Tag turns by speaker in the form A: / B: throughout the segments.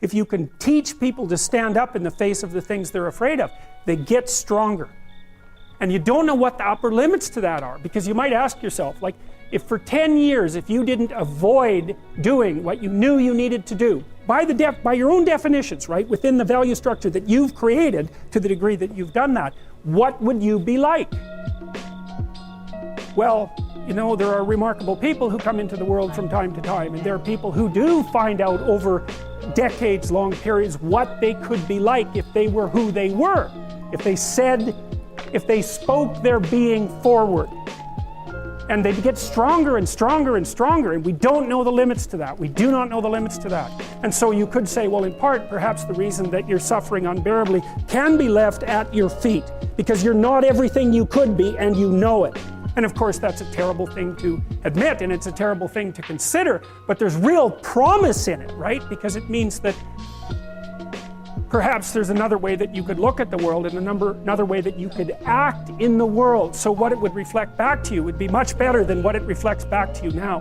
A: if you can teach people to stand up in the face of the things they're afraid of, they get stronger. And you don't know what the upper limits to that are, because you might ask yourself, like, if for 10 years, if you didn't avoid doing what you knew you needed to do, by your own definitions, right, within the value structure that you've created, to the degree that you've done that, what would you be like? Well, you know, there are remarkable people who come into the world from time to time, and there are people who do find out over decades-long periods what they could be like if they were who they were, if they spoke their being forward. And they get stronger and stronger and stronger, and we don't know the limits to that. We do not know the limits to that. And so you could say, well, in part, perhaps the reason that you're suffering unbearably can be left at your feet, because you're not everything you could be, and you know it. And of course, that's a terrible thing to admit, and it's a terrible thing to consider, but there's real promise in it, right? Because it means that perhaps there's another way that you could look at the world, and another way that you could act in the world, so what it would reflect back to you would be much better than what it reflects back to you now.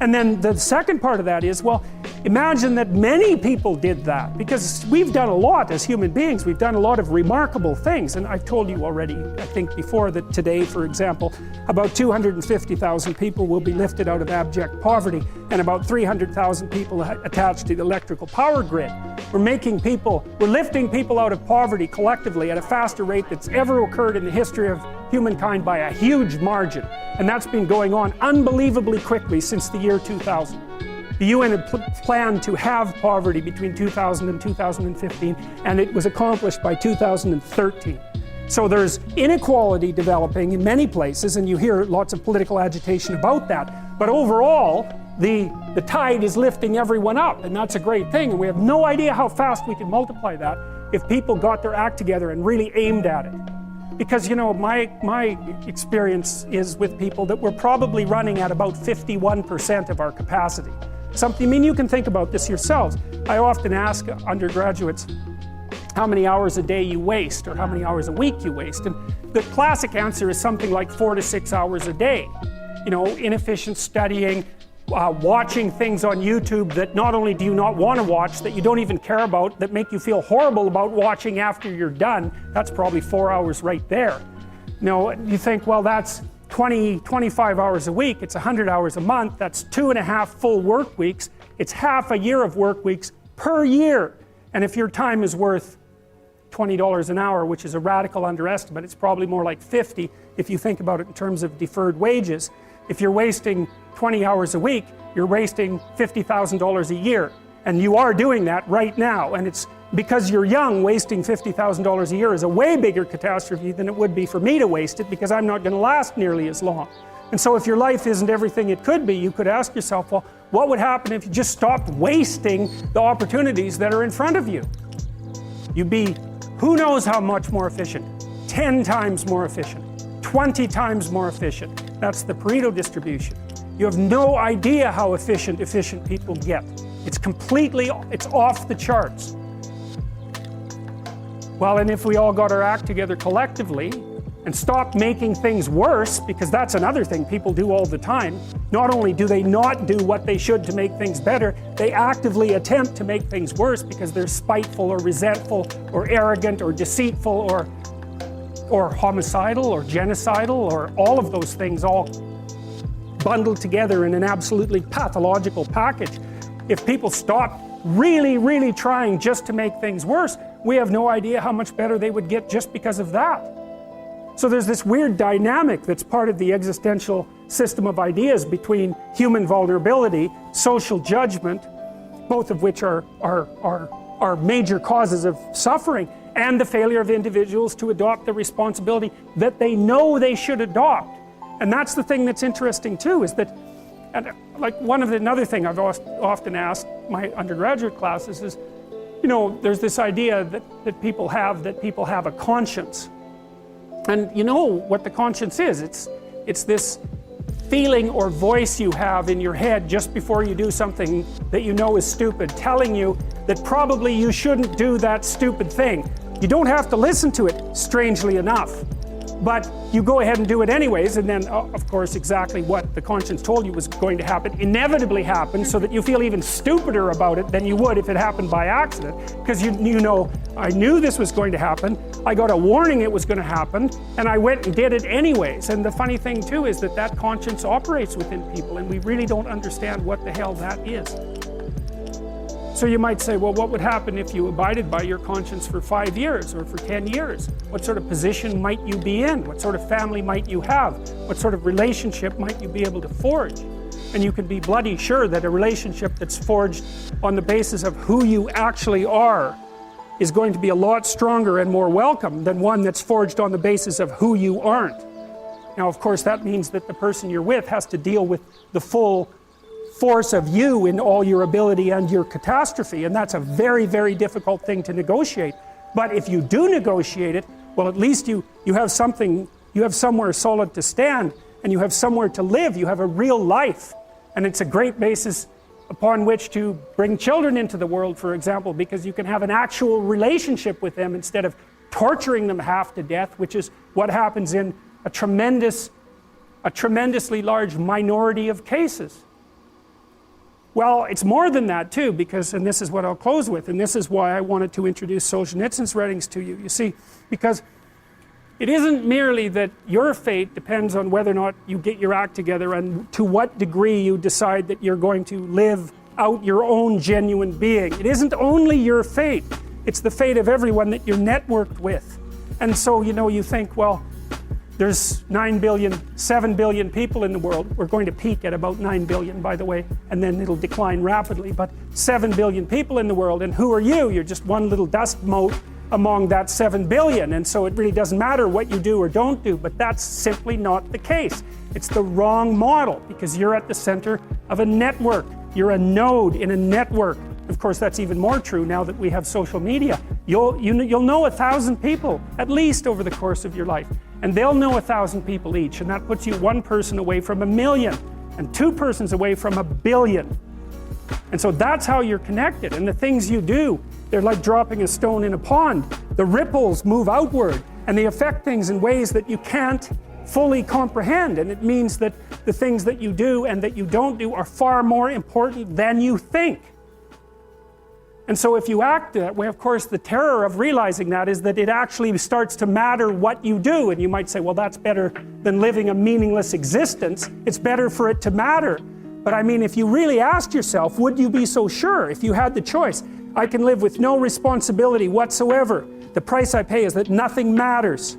A: And then the second part of that is, well, imagine that many people did that, because we've done a lot as human beings. We've done a lot of remarkable things, and I've told you already, I think before, that today, for example, about 250,000 people will be lifted out of abject poverty, and about 300,000 people attached to the electrical power grid. We're lifting people out of poverty collectively at a faster rate that's ever occurred in the history of humankind by a huge margin. And that's been going on unbelievably quickly since the year 2000. The UN had planned to have poverty between 2000 and 2015, and it was accomplished by 2013. So there's inequality developing in many places, and you hear lots of political agitation about that. But overall, the tide is lifting everyone up, and that's a great thing. And we have no idea how fast we can multiply that if people got their act together and really aimed at it. Because, you know, my experience is with people that we're probably running at about 51% of our capacity. I mean, you can think about this yourselves. I often ask undergraduates how many hours a day you waste, or how many hours a week you waste. And the classic answer is something like 4 to 6 hours a day. You know, inefficient studying, watching things on YouTube that not only do you not want to watch, that you don't even care about, that make you feel horrible about watching after you're done. That's probably 4 hours right there. You know, you think, well, that's 25 hours a week, it's 100 hours a month, that's 2.5 full work weeks, it's half a year of work weeks per year. And if your time is worth $20 an hour, which is a radical underestimate, it's probably more like 50 if you think about it in terms of deferred wages. If you're wasting 20 hours a week, you're wasting $50,000 a year. And you are doing that right now. And it's because you're young, wasting $50,000 a year is a way bigger catastrophe than it would be for me to waste it, because I'm not going to last nearly as long. And so if your life isn't everything it could be, you could ask yourself, well, what would happen if you just stopped wasting the opportunities that are in front of you? You'd be, who knows how much more efficient? 10 times more efficient, 20 times more efficient. That's the Pareto distribution. You have no idea how efficient people get. It's off the charts. Well, and if we all got our act together collectively and stopped making things worse, because that's another thing people do all the time. Not only do they not do what they should to make things better, they actively attempt to make things worse because they're spiteful or resentful or arrogant or deceitful or homicidal or genocidal, or all of those things all bundled together in an absolutely pathological package. If people stopped really, really trying just to make things worse, we have no idea how much better they would get just because of that. So there's this weird dynamic that's part of the existential system of ideas between human vulnerability, social judgment, both of which are major causes of suffering, and the failure of individuals to adopt the responsibility that they know they should adopt. And that's the thing that's interesting too, is that, and like another thing I've often asked my undergraduate classes is, you know, there's this idea that people have a conscience. And you know what the conscience is. It's this feeling or voice you have in your head just before you do something that you know is stupid, telling you that probably you shouldn't do that stupid thing. You don't have to listen to it, strangely enough. but you go ahead and do it anyways, and then of course exactly what the conscience told you was going to happen inevitably happens, so that you feel even stupider about it than you would if it happened by accident, because you know, I knew this was going to happen, I got a warning it was going to happen, and I went and did it anyways. And the funny thing too is that that conscience operates within people, and we really don't understand what the hell that is. So you might say, well, what would happen if you abided by your conscience for 5 years or for 10 years? What sort of position might you be in? What sort of family might you have? What sort of relationship might you be able to forge? And you can be bloody sure that a relationship that's forged on the basis of who you actually are is going to be a lot stronger and more welcome than one that's forged on the basis of who you aren't. Now, of course, that means that the person you're with has to deal with the full force of you in all your ability and your catastrophe, and that's a very, very difficult thing to negotiate. But if you do negotiate it, well, at least you have something, you have somewhere solid to stand, and you have somewhere to live, you have a real life, and it's a great basis upon which to bring children into the world, for example, because you can have an actual relationship with them instead of torturing them half to death, which is what happens in a tremendously large minority of cases. Well, it's more than that too, because, and this is what I'll close with, and this is why I wanted to introduce Solzhenitsyn's writings to you. You see, because it isn't merely that your fate depends on whether or not you get your act together and to what degree you decide that you're going to live out your own genuine being. It isn't only your fate, it's the fate of everyone that you're networked with. And so, you know, you think, well, there's 9 billion, 7 billion people in the world. We're going to peak at about 9 billion, by the way, and then it'll decline rapidly. But 7 billion people in the world, and who are you? You're just one little dust mote among that 7 billion. And so it really doesn't matter what you do or don't do, but that's simply not the case. It's the wrong model, because you're at the center of a network. You're a node in a network. Of course, that's even more true now that we have social media. You'll know 1,000 people, at least, over the course of your life. And they'll know 1,000 people each, and that puts you one person away from 1 million, and 2 persons away from 1 billion. And so that's how you're connected, and the things you do, they're like dropping a stone in a pond. The ripples move outward, and they affect things in ways that you can't fully comprehend, and it means that the things that you do and that you don't do are far more important than you think. And so if you act that way, of course, the terror of realizing that is that it actually starts to matter what you do. And you might say, well, that's better than living a meaningless existence. It's better for it to matter. But I mean, if you really asked yourself, would you be so sure if you had the choice? I can live with no responsibility whatsoever. The price I pay is that nothing matters.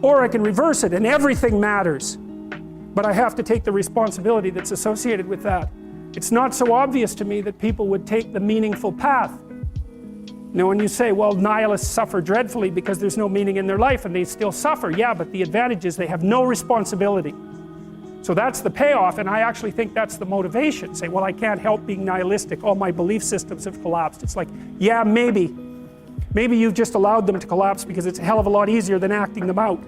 A: Or I can reverse it and everything matters. But I have to take the responsibility that's associated with that. It's not so obvious to me that people would take the meaningful path. Now, when you say, well, nihilists suffer dreadfully because there's no meaning in their life and they still suffer, yeah, but the advantage is they have no responsibility. So that's the payoff, and I actually think that's the motivation. Say, well, I can't help being nihilistic. All my belief systems have collapsed. It's like, yeah, maybe. Maybe you've just allowed them to collapse because it's a hell of a lot easier than acting them out.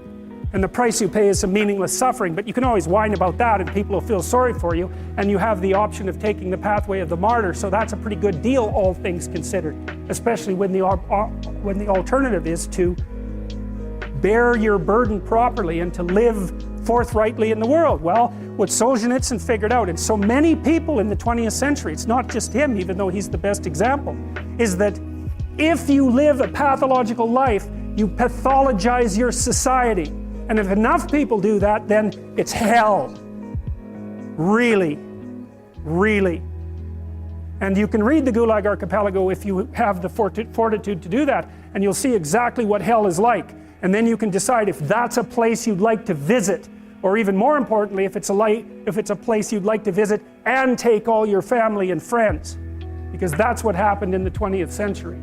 A: And the price you pay is some meaningless suffering, but you can always whine about that and people will feel sorry for you, and you have the option of taking the pathway of the martyr, so that's a pretty good deal, all things considered, especially when the alternative is to bear your burden properly and to live forthrightly in the world. Well, what Solzhenitsyn figured out, and so many people in the 20th century, it's not just him, even though he's the best example, is that if you live a pathological life, you pathologize your society. And if enough people do that, then it's hell. Really, really. And you can read the Gulag Archipelago if you have the fortitude to do that, and you'll see exactly what hell is like. And then you can decide if that's a place you'd like to visit, or even more importantly, if it's a place you'd like to visit and take all your family and friends. Because that's what happened in the 20th century.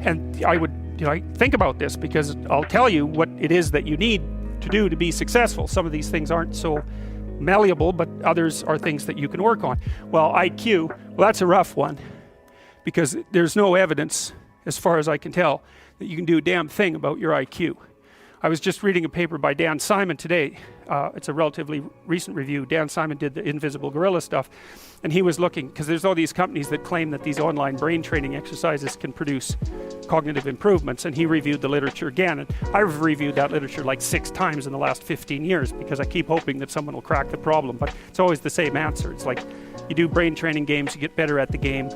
A: And I would think about this, because I'll tell you what it is that you need to do to be successful. Some of these things aren't so malleable, but others are things that you can work on. Well, IQ, well, that's a rough one, because there's no evidence, as far as I can tell, that you can do a damn thing about your IQ. I was just reading a paper by Dan Simon today. It's a relatively recent review. Dan Simon did the invisible gorilla stuff, and he was looking, because there's all these companies that claim that these online brain training exercises can produce cognitive improvements, and he reviewed the literature again. And I've reviewed that literature like 6 times in the last 15 years because I keep hoping that someone will crack the problem, but it's always the same answer. It's like you do brain training games, you get better at the game,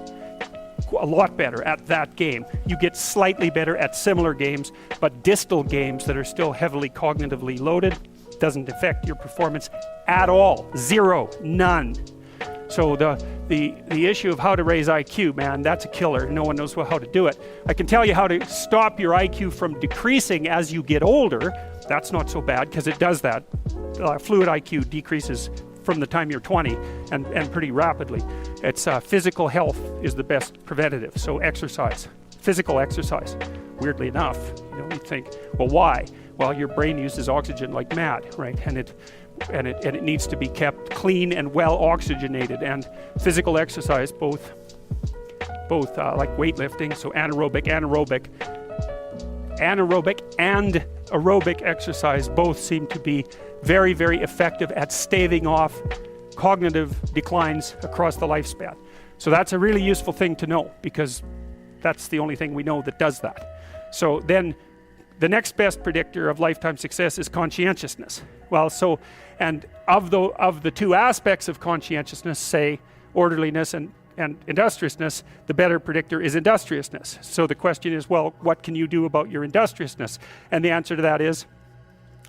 A: a lot better at that game. You get slightly better at similar games, but distal games that are still heavily cognitively loaded doesn't affect your performance at all. Zero, none. So the issue of how to raise IQ, man, that's a killer. No one knows how to do it. I can tell you how to stop your IQ from decreasing as you get older. That's not so bad because it does that. Fluid IQ decreases from the time you're 20 and pretty rapidly. It's physical health is the best preventative. So exercise, physical exercise. Weirdly enough, you think, well, why? Well, your brain uses oxygen like mad, right? And it needs to be kept clean and well oxygenated. And physical exercise, both like weightlifting, so anaerobic and aerobic exercise both seem to be very, very effective at staving off cognitive declines across the lifespan. So that's a really useful thing to know because that's the only thing we know that does that. So then the next best predictor of lifetime success is conscientiousness. Well, so, and of the 2 aspects of conscientiousness, say orderliness and industriousness, the better predictor is industriousness. So the question is, well, what can you do about your industriousness? And the answer to that is,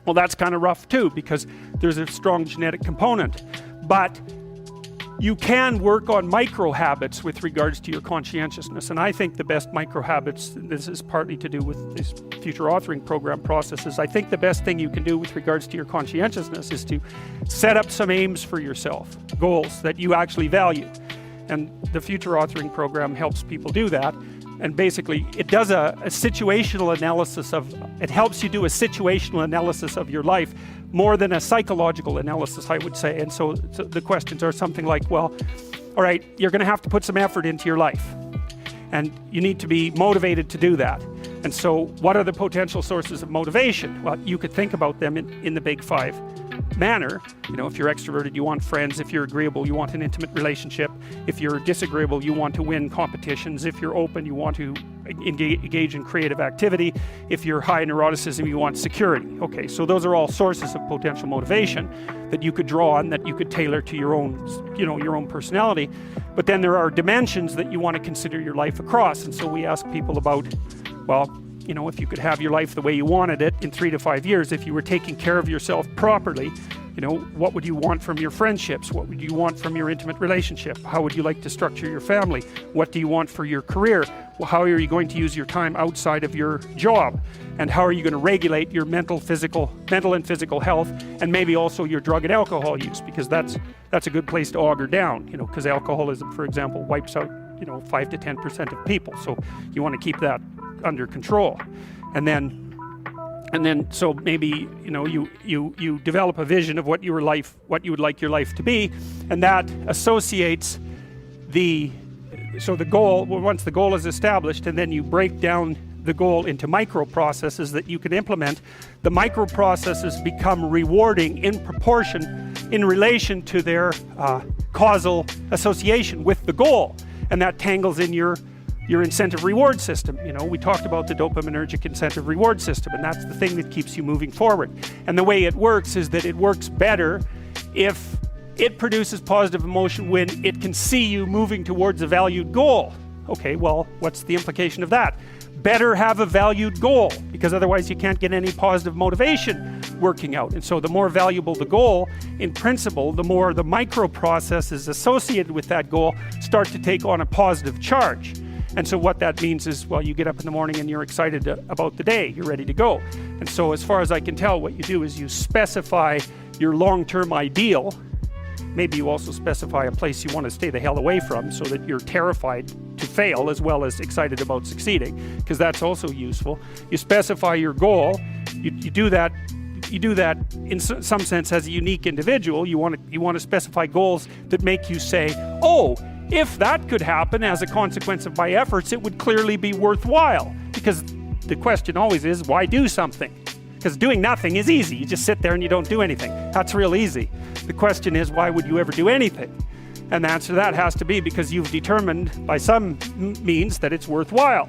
A: well, that's kind of rough too, because there's a strong genetic component. But you can work on micro habits with regards to your conscientiousness. And I think the best micro habits, this is partly to do with this future authoring program processes, I think the best thing you can do with regards to your conscientiousness is to set up some aims for yourself, goals that you actually value. And the future authoring program helps people do that. And basically it does a situational analysis it helps you do a situational analysis of your life more than a psychological analysis, I would say. And so the questions are something like, well, all right, you're going to have to put some effort into your life and you need to be motivated to do that. And so what are the potential sources of motivation? Well, you could think about them in the big 5 manner. If you're extroverted, you want friends. If you're agreeable, you want an intimate relationship. If you're disagreeable, you want to win competitions. If you're open, you want to engage in creative activity. If you're high neuroticism, you want security. Okay, so those are all sources of potential motivation that you could draw on, that you could tailor to your own, your own personality. But then there are dimensions that you want to consider your life across. And so we ask people about, well, if you could have your life the way you wanted it in 3 to 5 years, if you were taking care of yourself properly, what would you want from your friendships? What would you want from your intimate relationship? How would you like to structure your family? What do you want for your career? Well, how are you going to use your time outside of your job? And how are you going to regulate your mental and physical health, and maybe also your drug and alcohol use, because that's a good place to auger down, because alcoholism, for example, wipes out 5 to 10% of people. So you want to keep that under control. And then so maybe you develop a vision of what you would like your life to be, and that associates the goal. Once the goal is established, and then you break down the goal into micro processes that you can implement. The micro processes become rewarding in proportion in relation to their causal association with the goal, and that tangles in your incentive reward system. We talked about the dopaminergic incentive reward system, and that's the thing that keeps you moving forward. And the way it works is that it works better if it produces positive emotion when it can see you moving towards a valued goal. Okay, well, what's the implication of that? Better have a valued goal, because otherwise you can't get any positive motivation working out. And so the more valuable the goal, in principle, the more the micro processes associated with that goal start to take on a positive charge. And so what that means is, well, you get up in the morning and you're excited about the day, you're ready to go. And so as far as I can tell, what you do is you specify your long-term ideal. Maybe you also specify a place you want to stay the hell away from, so that you're terrified to fail as well as excited about succeeding, because that's also useful. You specify your goal. You do that in some sense as a unique individual. You want to specify goals that make you say, oh, if that could happen as a consequence of my efforts, it would clearly be worthwhile. Because the question always is, why do something? Because doing nothing is easy. You just sit there and you don't do anything. That's real easy. The question is, why would you ever do anything? And the answer to that has to be because you've determined by some means that it's worthwhile.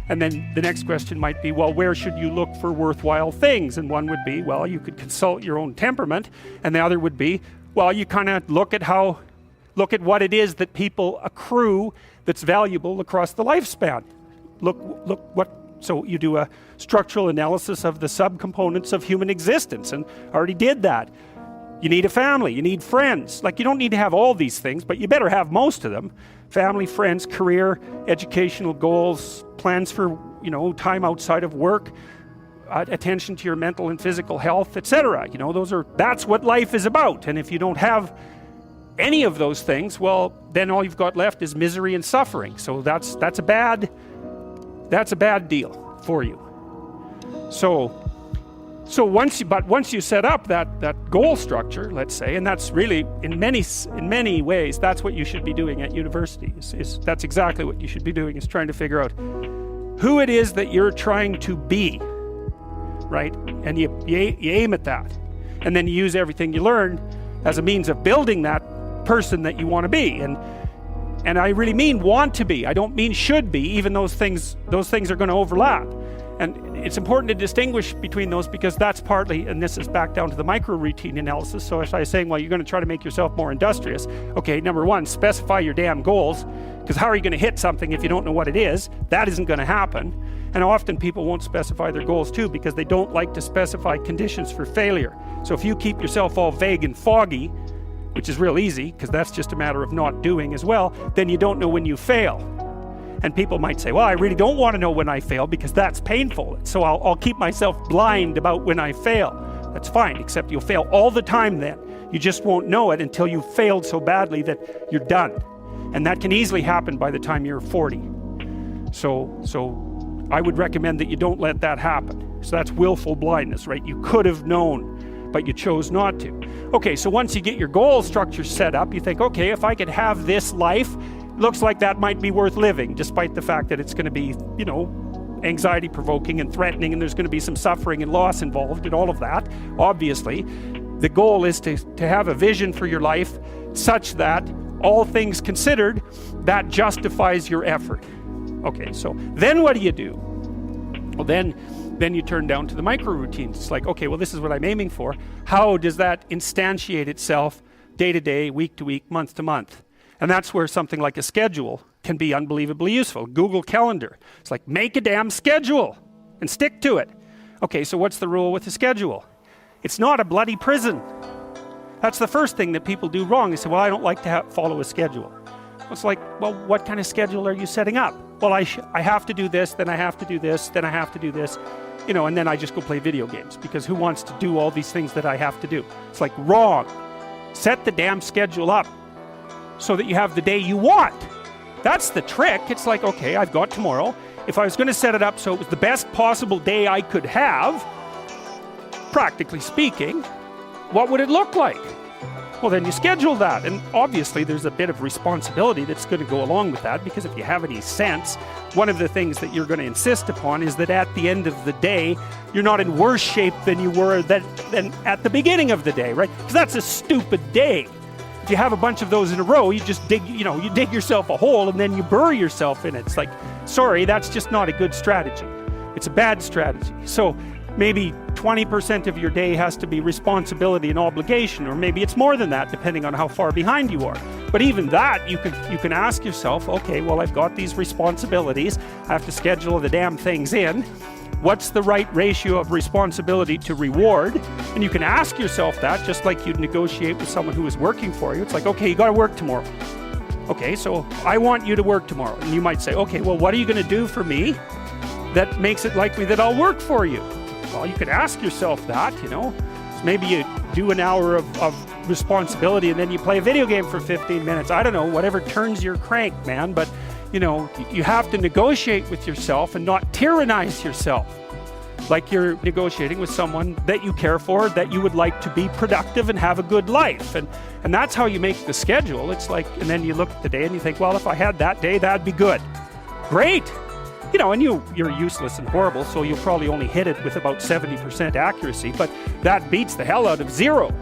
A: And then the next question might be, well, where should you look for worthwhile things? And one would be, well, you could consult your own temperament. And the other would be, well, you kind of look at what it is that people accrue that's valuable across the lifespan. So you do a structural analysis of the subcomponents of human existence, and already did that. You need a family, you need friends. Like, you don't need to have all these things, but you better have most of them. Family, friends, career, educational goals, plans for, time outside of work, attention to your mental and physical health, etc. That's what life is about. And if you don't have any of those things, well, then all you've got left is misery and suffering. So that's a bad deal for you. So once you set up that goal structure, let's say, and that's really in many ways that's what you should be doing at university. That's exactly what you should be doing, is trying to figure out who it is that you're trying to be, right? And you aim at that, and then you use everything you learned as a means of building that person that you want to be. And I really mean want to be. I don't mean should be. Even those things are going to overlap. And it's important to distinguish between those, because that's partly, and this is back down to the micro routine analysis. So as I was saying, well, you're going to try to make yourself more industrious. Okay, number one, specify your damn goals, because how are you going to hit something if you don't know what it is? That isn't going to happen. And often people won't specify their goals too, because they don't like to specify conditions for failure. So if you keep yourself all vague and foggy, which is real easy, because that's just a matter of not doing as well, then you don't know when you fail. And people might say, well, I really don't want to know when I fail, because that's painful. So I'll keep myself blind about when I fail. That's fine, except you'll fail all the time then. You just won't know it until you've failed so badly that you're done. And that can easily happen by the time you're 40. So I would recommend that you don't let that happen. So that's willful blindness, right? You could have known, but you chose not to. Okay, so once you get your goal structure set up, you think, okay, if I could have this life, looks like that might be worth living, despite the fact that it's going to be, anxiety provoking and threatening, and there's going to be some suffering and loss involved and all of that. Obviously, the goal is to have a vision for your life such that, all things considered, that justifies your effort. Okay, so then what do you do? Well, then you turn down to the micro routines. It's like, okay, well, this is what I'm aiming for. How does that instantiate itself day to day, week to week, month to month? And that's where something like a schedule can be unbelievably useful. Google Calendar. It's like, make a damn schedule and stick to it. Okay, so what's the rule with a schedule? It's not a bloody prison. That's the first thing that people do wrong. They say, well, I don't like to follow a schedule. It's like, well, what kind of schedule are you setting up? Well, I have to do this, then I have to do this, then I have to do this, and then I just go play video games, because who wants to do all these things that I have to do? It's like, wrong. Set the damn schedule up so that you have the day you want. That's the trick. It's like, okay, I've got tomorrow. If I was going to set it up so it was the best possible day I could have, practically speaking, what would it look like? Well, then you schedule that. And obviously there's a bit of responsibility that's going to go along with that, because if you have any sense, one of the things that you're going to insist upon is that at the end of the day, you're not in worse shape than you were than at the beginning of the day, right? Because that's a stupid day. If you have a bunch of those in a row, you just dig yourself a hole and then you bury yourself in it. It's like, sorry, that's just not a good strategy. It's a bad strategy. So maybe 20% of your day has to be responsibility and obligation, or maybe it's more than that, depending on how far behind you are. But even that, you can ask yourself, okay, well, I've got these responsibilities. I have to schedule the damn things in. What's the right ratio of responsibility to reward? And you can ask yourself that, just like you'd negotiate with someone who is working for you. It's like, okay, you got to work tomorrow. Okay, so I want you to work tomorrow. And you might say, okay, well, what are you going to do for me that makes it likely that I'll work for you? Well, you could ask yourself that, So maybe you do an hour of responsibility and then you play a video game for 15 minutes. I don't know, whatever turns your crank, man. But you have to negotiate with yourself and not tyrannize yourself. Like you're negotiating with someone that you care for, that you would like to be productive and have a good life. And that's how you make the schedule. It's like, and then you look at the day and you think, well, if I had that day, that'd be good. Great. And you're useless and horrible, so you'll probably only hit it with about 70% accuracy, but that beats the hell out of 0,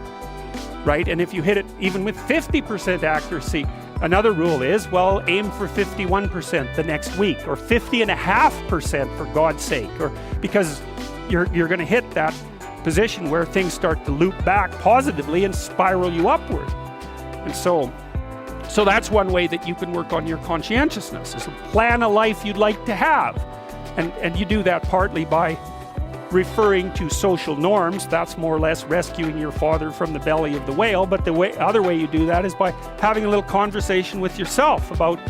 A: right? And if you hit it even with 50% accuracy, Another rule is, well, aim for 51% the next week, or 50.5% for God's sake, or because you're going to hit that position where things start to loop back positively and spiral you upward. And so that's one way that you can work on your conscientiousness, is to plan a life you'd like to have. And you do that partly by referring to social norms. That's more or less rescuing your father from the belly of the whale. But the other way you do that is by having a little conversation with yourself about,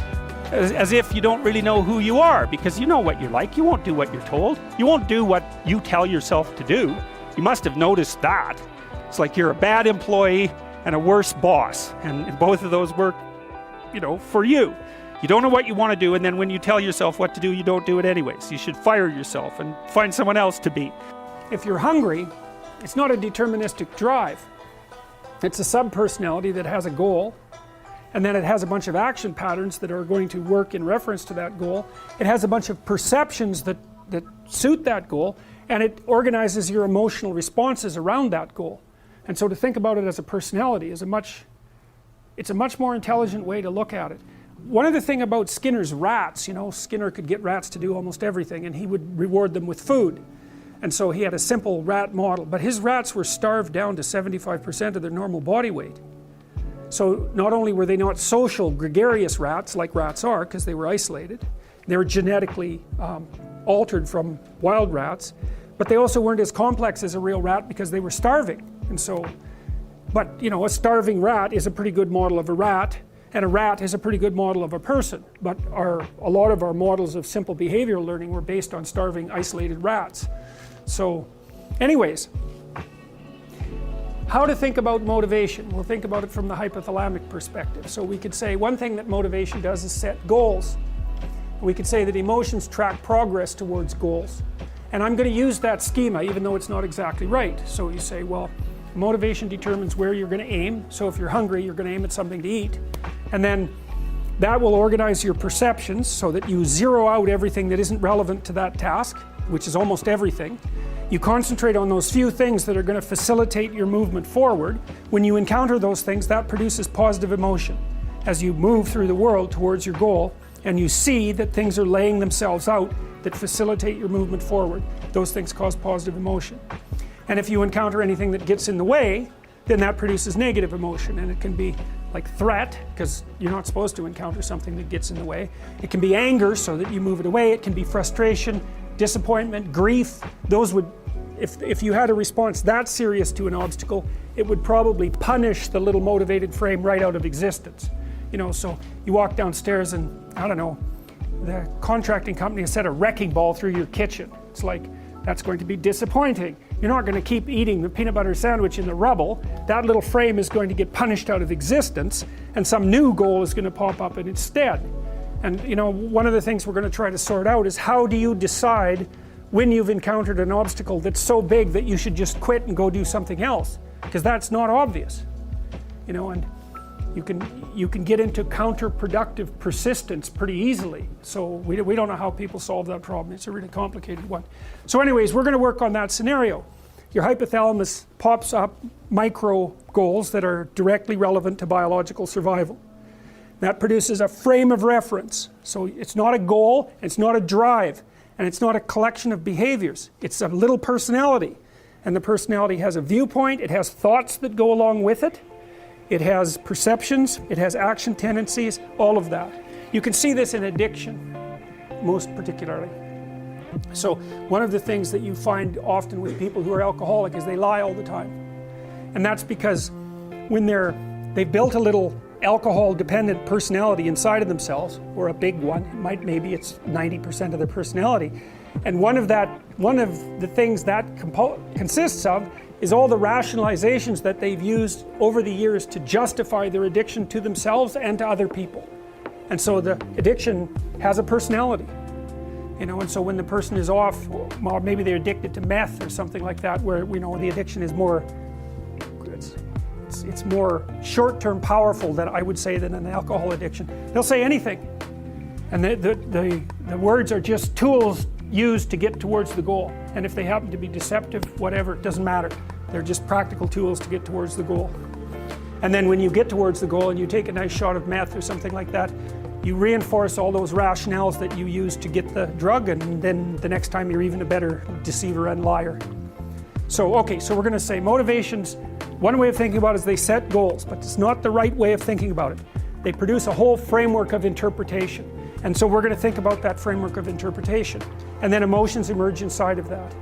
A: as if you don't really know who you are, because you know what you're like. You won't do what you're told. You won't do what you tell yourself to do. You must have noticed that. It's like you're a bad employee and a worse boss, and both of those work, you know, for you. You don't know what you want to do, and then when you tell yourself what to do, you don't do it anyways. You should fire yourself and find someone else to be. If you're hungry, it's not a deterministic drive. It's a sub-personality that has a goal, and then it has a bunch of action patterns that are going to work in reference to that goal. It has a bunch of perceptions that suit that goal, and it organizes your emotional responses around that goal. And so to think about it as a personality is it's a much more intelligent way to look at it. One other thing about Skinner's rats, you know, Skinner could get rats to do almost everything, and he would reward them with food. And so he had a simple rat model, but his rats were starved down to 75% of their normal body weight. So not only were they not social, gregarious rats like rats are, because they were isolated, they were genetically altered from wild rats, but they also weren't as complex as a real rat because they were starving. And so, but you know, a starving rat is a pretty good model of a rat, and a rat is a pretty good model of a person. But a lot of our models of simple behavioral learning were based on starving, isolated rats. So anyways, how to think about motivation? We'll think about it from the hypothalamic perspective. So we could say one thing that motivation does is set goals. We could say that emotions track progress towards goals. And I'm going to use that schema even though it's not exactly right. So you say, well, motivation determines where you're going to aim. So if you're hungry, you're going to aim at something to eat. And then that will organize your perceptions so that you zero out everything that isn't relevant to that task, which is almost everything. You concentrate on those few things that are going to facilitate your movement forward. When you encounter those things, that produces positive emotion. As you move through the world towards your goal, and you see that things are laying themselves out that facilitate your movement forward, those things cause positive emotion. And if you encounter anything that gets in the way, then that produces negative emotion, and it can be like threat, because you're not supposed to encounter something that gets in the way. It can be anger, so that you move it away. It can be frustration, disappointment, grief. Those would, if you had a response that serious to an obstacle, it would probably punish the little motivated frame right out of existence. You know, so you walk downstairs and, I don't know, the contracting company has set a wrecking ball through your kitchen. It's like, that's going to be disappointing. You're not going to keep eating the peanut butter sandwich in the rubble. That little frame is going to get punished out of existence, and some new goal is going to pop up in its stead. And you know, one of the things we're going to try to sort out is how do you decide when you've encountered an obstacle that's so big that you should just quit and go do something else? Because that's not obvious. You know, and you can get into counterproductive persistence pretty easily. So we don't know how people solve that problem. It's a really complicated one. So anyways, we're going to work on that scenario. Your hypothalamus pops up micro goals that are directly relevant to biological survival. That produces a frame of reference. So it's not a goal, it's not a drive, and it's not a collection of behaviors. It's a little personality. And the personality has a viewpoint, it has thoughts that go along with it. It has perceptions, it has action tendencies, all of that. You can see this in addiction, most particularly. So one of the things that you find often with people who are alcoholic is they lie all the time. And that's because when they've built a little alcohol-dependent personality inside of themselves, or a big one, maybe it's 90% of their personality, and one of the things that consists of is all the rationalizations that they've used over the years to justify their addiction to themselves and to other people. And so the addiction has a personality. You know, and so when the person is off, well, maybe they're addicted to meth or something like that, where we know the addiction is more, it's more short-term powerful than I would say than an alcohol addiction. They'll say anything, and the words are just tools used to get towards the goal. And if they happen to be deceptive, whatever, it doesn't matter. They're just practical tools to get towards the goal. And then when you get towards the goal and you take a nice shot of meth or something like that, you reinforce all those rationales that you used to get the drug, and then the next time you're even a better deceiver and liar. So, okay, so we're going to say motivations, one way of thinking about it is they set goals, but it's not the right way of thinking about it. They produce a whole framework of interpretation. And so we're going to think about that framework of interpretation. And then emotions emerge inside of that.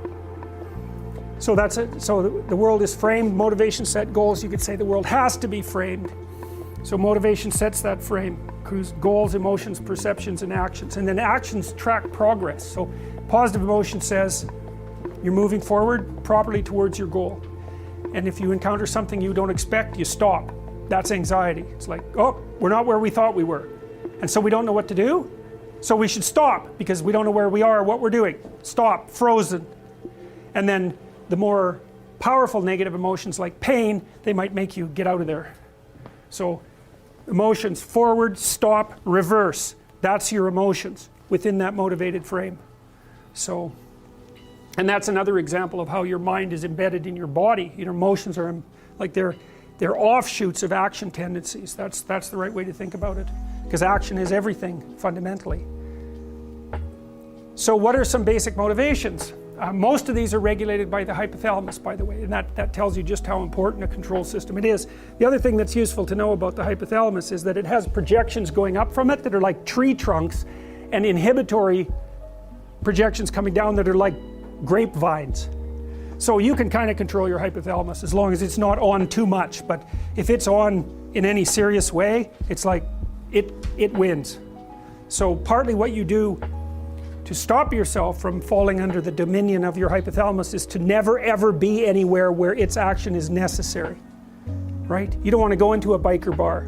A: So that's it. So the world is framed, motivation set goals. You could say the world has to be framed. So motivation sets that frame. Goals, emotions, perceptions, and actions. And then actions track progress. So positive emotion says you're moving forward properly towards your goal. And if you encounter something you don't expect, you stop. That's anxiety. It's like, oh, we're not where we thought we were. And so we don't know what to do. So we should stop because we don't know where we are or what we're doing. Stop, frozen. And then the more powerful negative emotions like pain, they might make you get out of there. So emotions, forward, stop, reverse. That's your emotions within that motivated frame. So, and that's another example of how your mind is embedded in your body. Your emotions are like they're offshoots of action tendencies. That's the right way to think about it, because action is everything fundamentally. So what are some basic motivations? Most of these are regulated by the hypothalamus, by the way, and that tells you just how important a control system it is. The other thing that's useful to know about the hypothalamus is that it has projections going up from it that are like tree trunks, and inhibitory projections coming down that are like grapevines. So you can kind of control your hypothalamus as long as it's not on too much, but if it's on in any serious way, it's like it wins. So partly what you do to stop yourself from falling under the dominion of your hypothalamus is to never ever be anywhere where its action is necessary, right? You don't want to go into a biker bar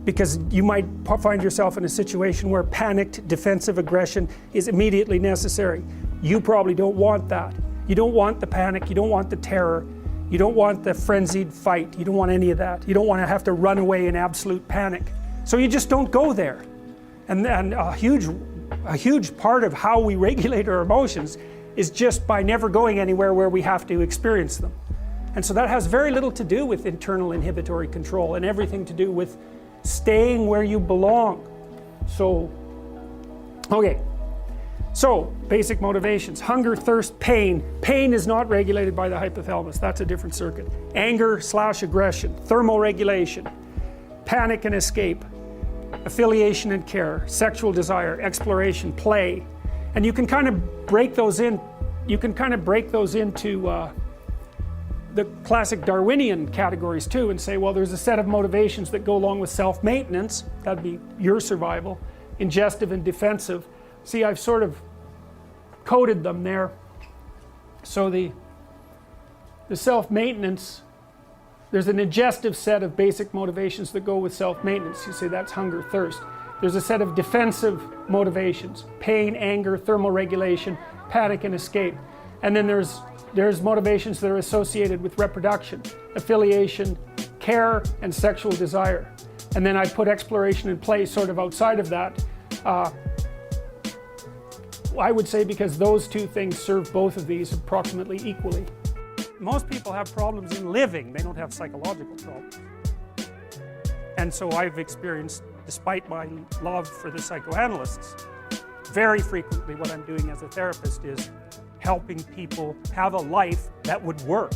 A: because you might find yourself in a situation where panicked defensive aggression is immediately necessary. You probably don't want that. You don't want the panic, you don't want the terror, you don't want the frenzied fight, you don't want any of that. You don't want to have to run away in absolute panic. So you just don't go there. And a huge part of how we regulate our emotions is just by never going anywhere where we have to experience them. And so that has very little to do with internal inhibitory control and everything to do with staying where you belong. So, okay. So, basic motivations. Hunger, thirst, pain. Pain is not regulated by the hypothalamus. That's a different circuit. Anger/aggression. Thermoregulation. Panic and escape. Affiliation and care. Sexual desire. Exploration. Play. And you can kind of break those in. You can kind of break those into the classic Darwinian categories too, and say, well, there's a set of motivations that go along with self-maintenance. That'd be your survival. Ingestive and defensive. See, I've sort of coded them there. So the self-maintenance, there's an ingestive set of basic motivations that go with self-maintenance. You say that's hunger, thirst. There's a set of defensive motivations, pain, anger, thermoregulation, panic, and escape. And then there's motivations that are associated with reproduction, affiliation, care, and sexual desire. And then I put exploration and play sort of outside of that. I would say because those two things serve both of these approximately equally. Most people have problems in living, they don't have psychological problems. And so I've experienced, despite my love for the psychoanalysts, very frequently what I'm doing as a therapist is helping people have a life that would work.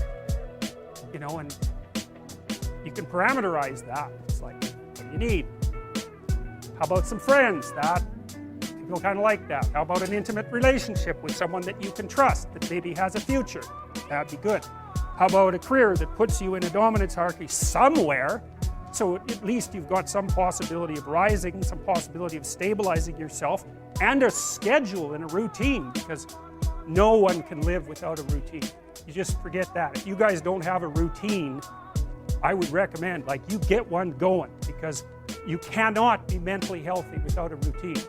A: You know, and you can parameterize that. It's like, what do you need? How about some friends? That people kind of like that. How about an intimate relationship with someone that you can trust, that maybe has a future? That'd be good. How about a career that puts you in a dominance hierarchy somewhere, so at least you've got some possibility of rising, some possibility of stabilizing yourself, and a schedule and a routine, because no one can live without a routine. You just forget that. If you guys don't have a routine, I would recommend, like, you get one going, because you cannot be mentally healthy without a routine.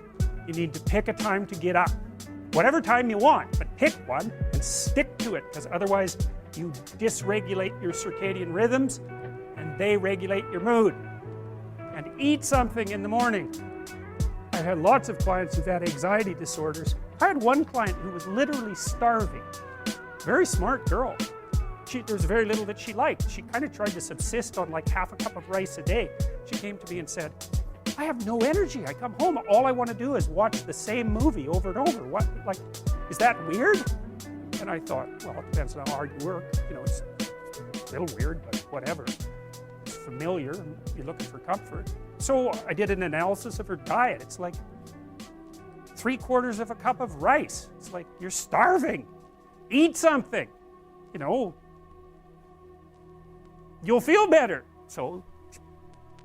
A: You need to pick a time to get up. Whatever time you want, but pick one and stick to it, because otherwise you dysregulate your circadian rhythms and they regulate your mood. And eat something in the morning. I've had lots of clients who've had anxiety disorders. I had one client who was literally starving. Very smart girl. there's very little that she liked. She kind of tried to subsist on like half a cup of rice a day. She came to me and said, I have no energy. I come home, all I want to do is watch the same movie over and over. What, like, is that weird? And I thought, well, it depends on how hard you work. You know, it's a little weird, but whatever. It's familiar, and you're looking for comfort. So I did an analysis of her diet. It's like 3/4 of a cup of rice. It's like, you're starving. Eat something. You know, you'll feel better. So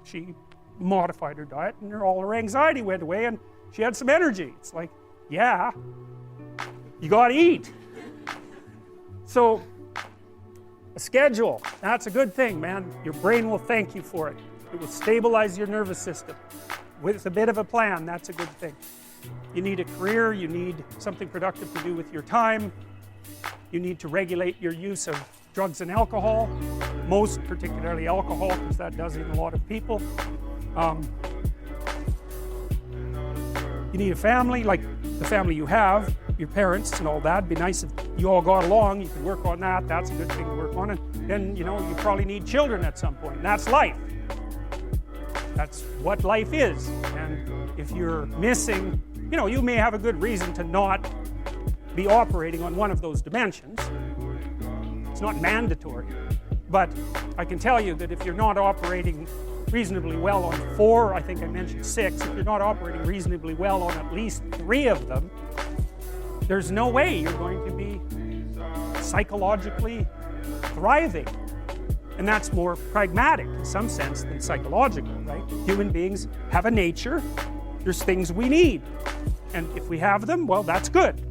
A: she modified her diet, and all her anxiety went away, and she had some energy. It's like, yeah, you gotta eat. So a schedule, that's a good thing, man. Your brain will thank you for it. It will stabilize your nervous system. With a bit of a plan, that's a good thing. You need a career, you need something productive to do with your time. You need to regulate your use of drugs and alcohol, most particularly alcohol, because that does in a lot of people. You need a family, like the family you have, your parents and all that. It'd be nice if you all got along, you could work on that, that's a good thing to work on. And then, you know, you probably need children at some point, and that's life. That's what life is. And if you're missing, you know, you may have a good reason to not be operating on one of those dimensions. It's not mandatory, but I can tell you that if you're not operating reasonably well on 4, I think I mentioned 6, if you're not operating reasonably well on at least 3 of them, there's no way you're going to be psychologically thriving. And that's more pragmatic in some sense than psychological, right? Human beings have a nature, there's things we need, and if we have them, well, that's good.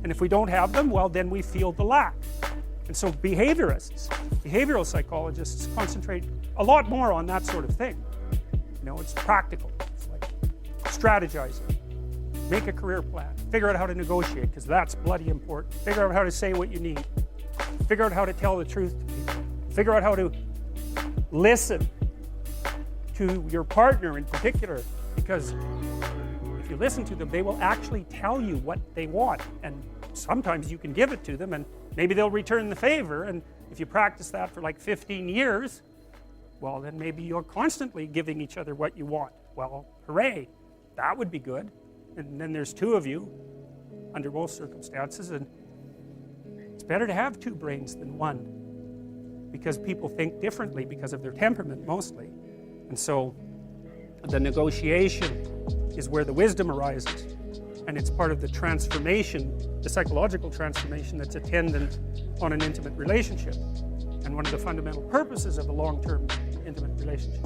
A: And if we don't have them, well, then we feel the lack. And so behaviorists, behavioral psychologists concentrate a lot more on that sort of thing. You know, it's practical. It's like strategizing, make a career plan, figure out how to negotiate, because that's bloody important. Figure out how to say what you need. Figure out how to tell the truth to people. Figure out how to listen to your partner in particular, because if you listen to them, they will actually tell you what they want, and sometimes you can give it to them and maybe they'll return the favor. And if you practice that for like 15 years, well, then maybe you're constantly giving each other what you want. Well, hooray, that would be good. And then there's 2 of you under most circumstances, and it's better to have 2 brains than 1, because people think differently because of their temperament mostly. And so the negotiation is where the wisdom arises, and it's part of the transformation, the psychological transformation that's attendant on an intimate relationship, and one of the fundamental purposes of a long-term intimate relationship.